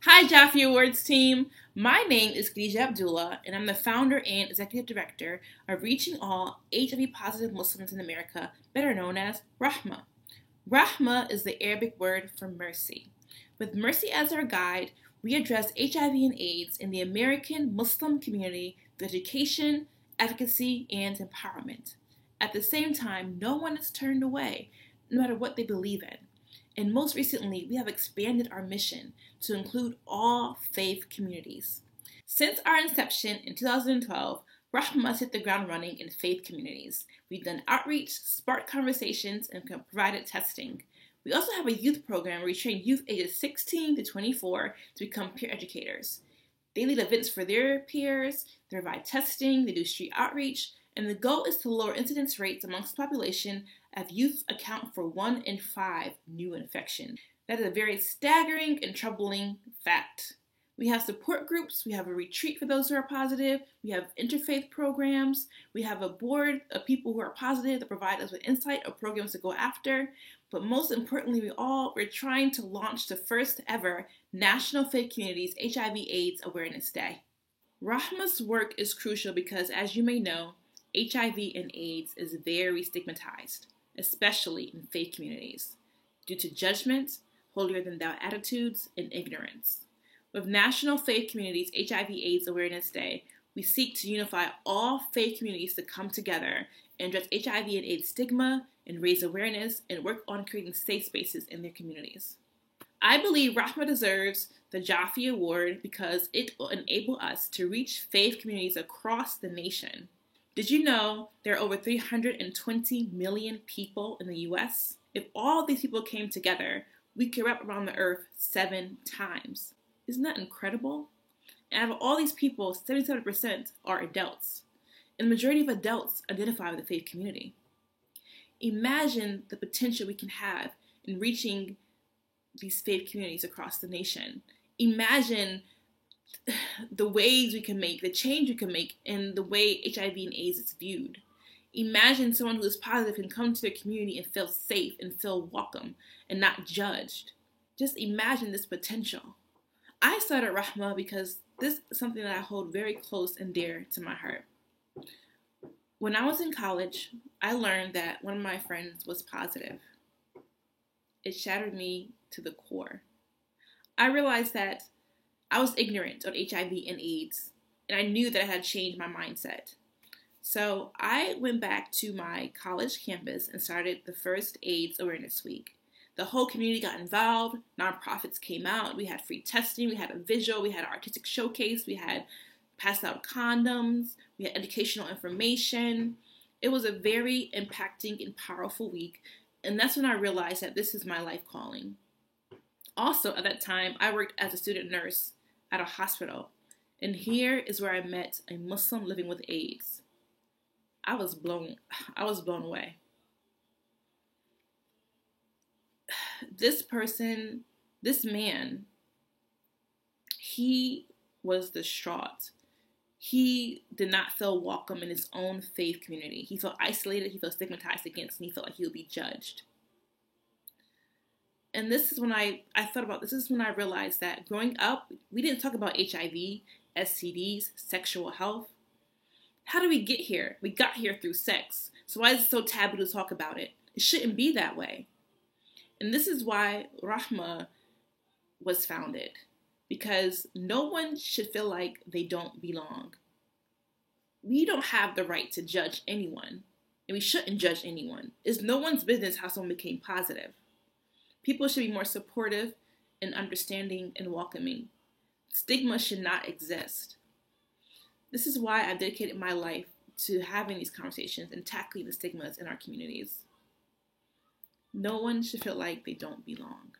Hi, Jaffe Awards team. My name is Khadija Abdullah, and I'm the founder and executive director of Reaching All HIV Positive Muslims in America, better known as Rahma. Rahma is the Arabic word for mercy. With mercy as our guide, we address HIV and AIDS in the American Muslim community through education, advocacy, and empowerment. At the same time, no one is turned away, no matter what they believe in. And most recently, we have expanded our mission to include all faith communities. Since our inception in 2012, Rahma has hit the ground running in faith communities. We've done outreach, sparked conversations, and provided testing. We also have a youth program where we train youth ages 16 to 24 to become peer educators. They lead events for their peers, they provide testing, they do street outreach, and the goal is to lower incidence rates amongst the population as youth account for 1 in 5 new infections. That is a very staggering and troubling fact. We have support groups, we have a retreat for those who are positive, we have interfaith programs, we have a board of people who are positive that provide us with insight of programs to go after, but most importantly, we're trying to launch the first ever National Faith Communities HIV/AIDS Awareness Day. Rahma's work is crucial because, as you may know, HIV and AIDS is very stigmatized, especially in faith communities, due to judgment, holier-than-thou attitudes, and ignorance. With National Faith Communities HIV/AIDS Awareness Day, we seek to unify all faith communities to come together and address HIV and AIDS stigma and raise awareness and work on creating safe spaces in their communities. I believe Rahma deserves the Jaffe Award because it will enable us to reach faith communities across the nation. Did you know there are over 320 million people in the U.S.? If all these people came together, we could wrap around the earth 7 times. Isn't that incredible? And out of all these people, 77% are adults. And the majority of adults identify with the faith community. Imagine the potential we can have in reaching these faith communities across the nation. Imagine the ways we can make, the change we can make in the way HIV and AIDS is viewed. Imagine someone who is positive can come to their community and feel safe and feel welcome and not judged. Just imagine this potential. I started Rahma because this is something that I hold very close and dear to my heart. When I was in college, I learned that one of my friends was positive. It shattered me to the core. I realized that I was ignorant of HIV and AIDS, and I knew that I had changed my mindset. So I went back to my college campus and started the first AIDS Awareness Week. The whole community got involved, nonprofits came out, we had free testing, we had a visual, we had an artistic showcase, we had passed out condoms, we had educational information. It was a very impacting and powerful week, and that's when I realized that this is my life calling. Also, at that time, I worked as a student nurse at a hospital, and here is where I met a Muslim living with AIDS. I was blown away. This man, he was distraught. He did not feel welcome in his own faith community. He felt isolated, he felt stigmatized against, and he felt like he would be judged. And this is when I thought about this. This is when I realized that growing up, we didn't talk about HIV, STDs, sexual health. How did we get here? We got here through sex. So why is it so taboo to talk about it? It shouldn't be that way. And this is why Rahma was founded. Because no one should feel like they don't belong. We don't have the right to judge anyone. And we shouldn't judge anyone. It's no one's business how someone became positive. People should be more supportive and understanding and welcoming. Stigma should not exist. This is why I've dedicated my life to having these conversations and tackling the stigmas in our communities. No one should feel like they don't belong.